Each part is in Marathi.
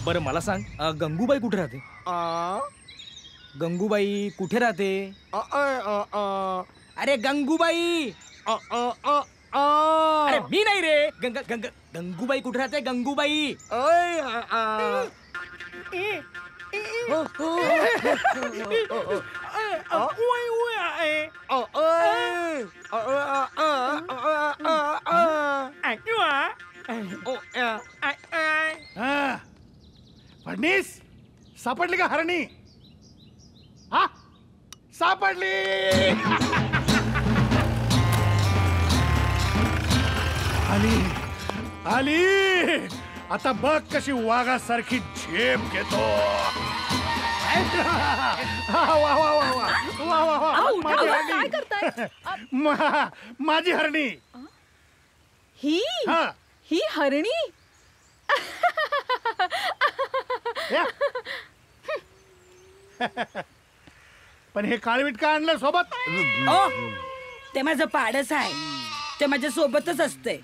बरं मला सांग, गंगूबाई कुठे राहते? गंगूबाई कुठे राहते? अरे गंगूबाई. अरे मी नाही रे. गंगूबाई कुठे राहते? गंगूबाई. फडणीस, सापडली का हरणी? हा, सापडली. आली आली. आता बघ कशी वाघासारखी झेप घेतो. काय करताय? माझी हरणी. ही ही हरणी. पण हे काळवीट का आणलं सोबत? ते माझं पाडच आहे. ते माझ्या सोबतच असते.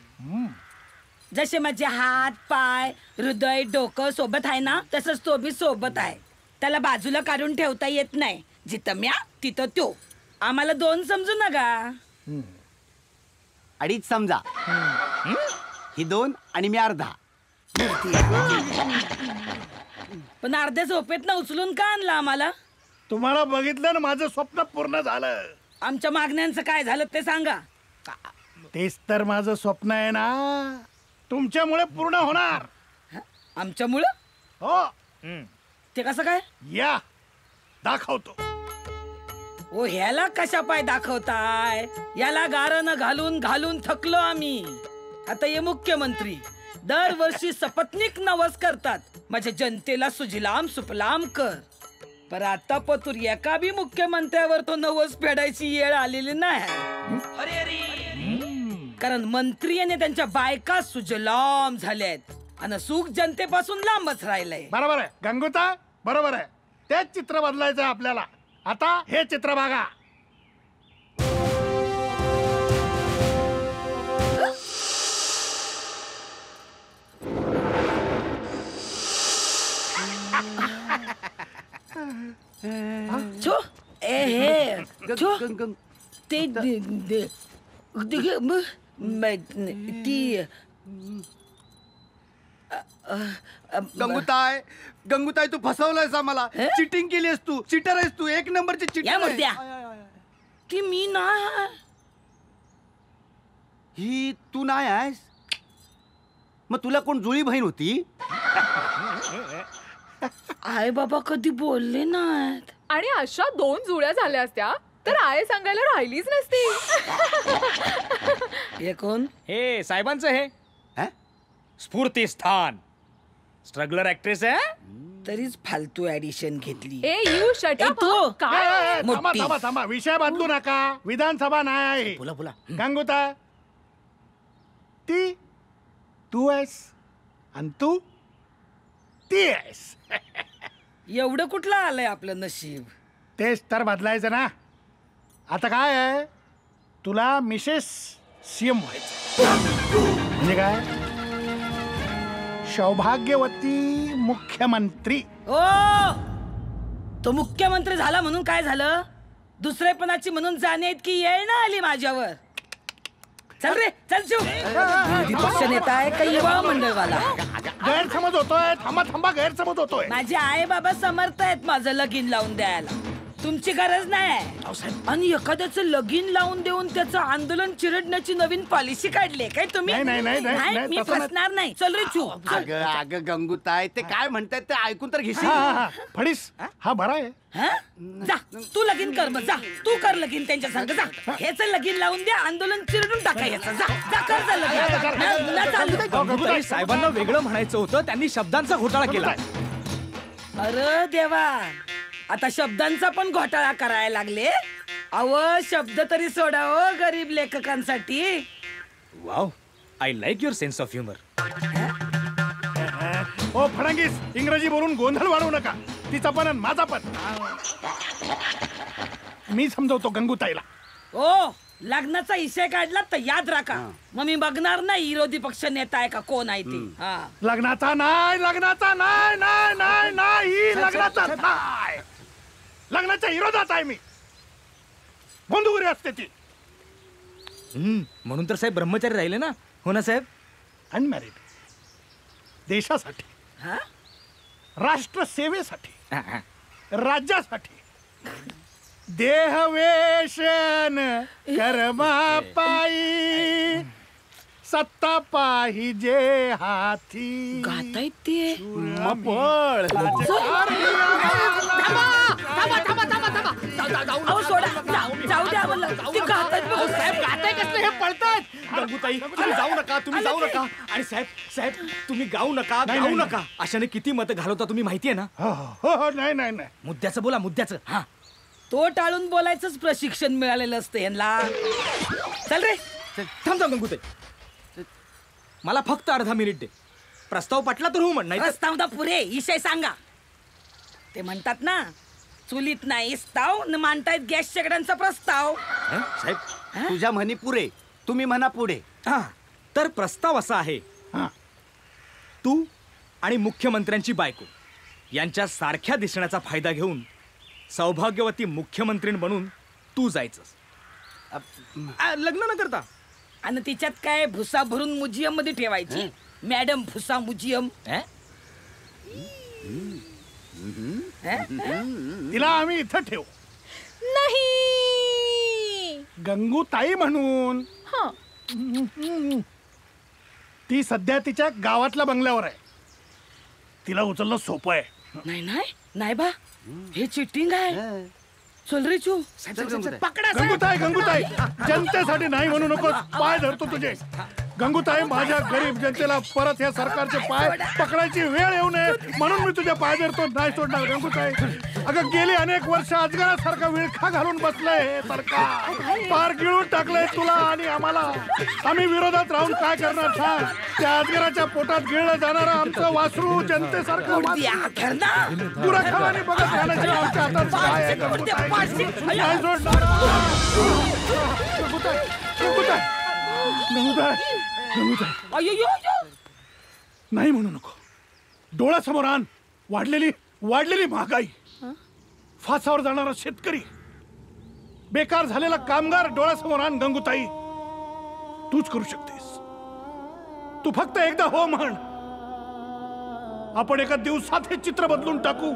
जसे माझे हात पाय हृदय डोकं सोबत आहे ना, तसंच तो बी सोबत आहे. त्याला बाजूला काढून ठेवता येत नाही. जिथं म्या तिथं तो. आम्हाला दोन समजू नका. अडीच समजा. ही दोन आणि मी अर्धा. पण अर्ध्या झोपेतनं उचलून का आणला आम्हाला? तुम्हाला बघितलं ना, माझं स्वप्न पूर्ण झालं. आमच्या मागण्यांचं काय झालं ते सांगा. तेच तर माझं स्वप्न आहे ना, तुमच्यामुळे पूर्ण होणार. आमच्यामुळं? हो. ते कसं काय? या दाखवतो. ओ ह्याला कशा पाय दाखवताय? याला गारणं घालून घालून थकलो आम्ही. आता हे मुख्यमंत्री दरवर्षी सपत्नीक नवस करतात, माझ्या जनतेला सुजलाम सुफलाम कर. पर आता पतूर एका बी मुख्यमंत्र्यावर तो नवस फेडायची वेळ आलेली नाही. कारण मंत्री आणि त्यांच्या बायका सुजलाम झाल्यात आणि सुख जनतेपासून लांबच राहिलंय. बरोबर आहे गंगूता, बरोबर आहे. तेच चित्र बदलायचं आपल्याला. आता हे चित्र बघा. छो ए हे छो ते गंगूताई, गंगूताई तू फसवलंयस आम्हाला. चिटिंग केली आहेस तू. चिटर आहेस तू. एक नंबरची चिटर. ती मी ना. ही तू नाही आहेस. मग तुला कोण जुळी बहीण होती? आई बाबा कधी बोलले नाहीत. आणि अशा दोन जुळ्या झाल्या असत्या तर आय सांगायला राहिलीच नसती. हे कोण? हे साहेबांचं हे स्फूर्ती स्थान. स्ट्रगलर ऍक्ट्रेस आहे. तरीच फालतू ऍडिशन घेतली. ए यू शट अप. काय? थांबा थांबा थांबा. विषय बदलू नका. विधानसभा नाही आहे. बोला बोला. गंगूता, ती तू आहेस आणि तू ती आहेस. एवढं कुठलं आलंय आपलं नशीब? तेच तर बदलायचं ना. आता काय आहे, तुला मिसेस सीएम व्हायचं. म्हणजे काय? सौभाग्यवती मुख्यमंत्री. ओ तो मुख्यमंत्री झाला म्हणून काय झालं? दुसरेपणाची म्हणून जाणे इतकी येळ ना आली माझ्यावर. चल रे चल शिव. विरोधी पक्ष नेता आहे का युवा मंडळवाला? गैरसमज होतोय. थांबा थांबा, गैरसमज होतोय. माझे आई बाबा समर्थ आहेत माझं लगीन लावून द्यायला. तुमची गरज नाही. आणि एखाद्याचं लगीन लावून देऊन त्याचं आंदोलन चिरडण्याची नवीन पॉलिसी काढली काय तुम्ही? नाही, मी फसणार नाही. चल रे चू. अगं अगं गंगूताई, ते काय म्हणतायत ते ऐकून तर घेशील. फडीस हा बरा आहे. जा तू लगीन कर. मग जा तू कर लगीन त्यांच्या संग. जा हेच लगीन लावून द्या. आंदोलन चिरडून टाकायचं. जा जा कर जा लगीन. साहेबांना वेगळं म्हणायचं होतं, त्यांनी शब्दांचा घोटाळा केला. अरे देवा, आता शब्दांचा पण घोटाळा करायला लागले. अव शब्द तरी सोडाव गरीब लेखकांसाठी. Wow, I like your sense of humour. ओ फडणवीस, इंग्रजी बोलून गोंधळ वाढवू नका. तिचा पण आणि माझा पण. मी समजवतो गंगूताईला. ओ लग्नाचा विषय काढला तर याद राखा. मग मी बघणार नाही विरोधी पक्ष नेता आहे का कोण आहे ते. लग्नाचा नाही, लग्नाचा नाही. लग्नाचा नाही, लग्नाच्या विरोधात आहे मी. बंधुगिरी असते ती. म्हणून तर साहेब ब्रह्मचारी राहिले ना. हो ना साहेब. अनमॅरिड, देशासाठी, हा? राष्ट्रसेवेसाठी, हा, हा. राज्यासाठी, देहवेशन कर्मा पायी, सत्ता पाहिजे हाती. गातायत ते. पळ अहो, सोडा. जाऊ द्या म्हणलं. ती गातायत बघ. साहेब गाताय कसलं हे पळतायत. गंगूताई तुम्ही जाऊ नका, तुम्ही जाऊ नका. आणि साहेब साहेब तुम्ही गाऊ नका, नाही, गाऊ नाही, नका. अशाने किती मतं घालवता तुम्ही माहितीये ना. हो हो हो, नाही नाही नाही. मुद्द्याचं बोला, मुद्द्याचं. हा तो टाळून बोलायचंच प्रशिक्षण मिळालेलं असतं यांना. चल रे. थांब थांब गंगूताई, मला फक्त अर्धा मिनिट दे. प्रस्ताव पटला तर हो म्हण, नाही तर प्रस्ताव दा पुरे विषय सांगा. ते म्हणतात ना, चुलीत नाही स्ताव न मांडतायत गॅस शेगड्यांचा प्रस्ताव. हं? साहेब तुझ्या म्हणी पुरे, तुम्ही म्हणा पुढे. हा तर प्रस्ताव असा आहे, हा. तू आणि मुख्यमंत्र्यांची बायको यांच्या सारख्या दिसण्याचा फायदा घेऊन सौभाग्यवती मुख्यमंत्रीण बनून तू जायचंस. लग्न न करता. आणि तिच्यात काय भुसा भरून म्युझियम मध्ये ठेवायची. मॅडम भुसा म्युझियम. हं? तिला आम्ही इथं ठेवू, नाही. गंगूताई म्हणून. हा. ती सध्या तिच्या गावातल्या बंगल्यावर आहे. तिला उचलणं सोपं आहे. नाही नाही नाही बा, हे चिटिंग आहे. हं. चल रे चू. पकडा साहेब. गंगूताई गंगूताई, जनतेसाठी नाही म्हणू नकोस. पाय धरतो तुझे. गंगूताई, माझ्या गरीब जनतेला परत या सरकारचे पाय पकडायची वेळ येऊ नये म्हणून मी तुझ्या पाय धरतो. नाही सोडणार गंगूताई. अगं गेली अनेक वर्ष अजगरासारखा विळखा घालून बसलंय हे सरकार. पार गिळून टाकलंय तुला आणि आम्हाला. आम्ही विरोधात राहून काय करणार सांग. त्या अजगराच्या पोटात गिळलं जाणारं आमचं वासरू जनतेसारखं दुराखावाने बघत राहण्याची आमच्या हातात काय आहे गंगूताई? नाही सोडणार. गंगूताई, गंगूताई, गंगूताई, गंगूताई, अय्यो. नाही म्हणू नको. डोळ्यासमोर आण वाढलेली महागाई, फासावर जाणारा शेतकरी, बेकार झालेला कामगार डोळ्यासमोर आण गंगूताई. तूच करू शकतेस. तू फक्त एकदा हो म्हण. आपण एका दिवसात हे चित्र बदलून टाकू.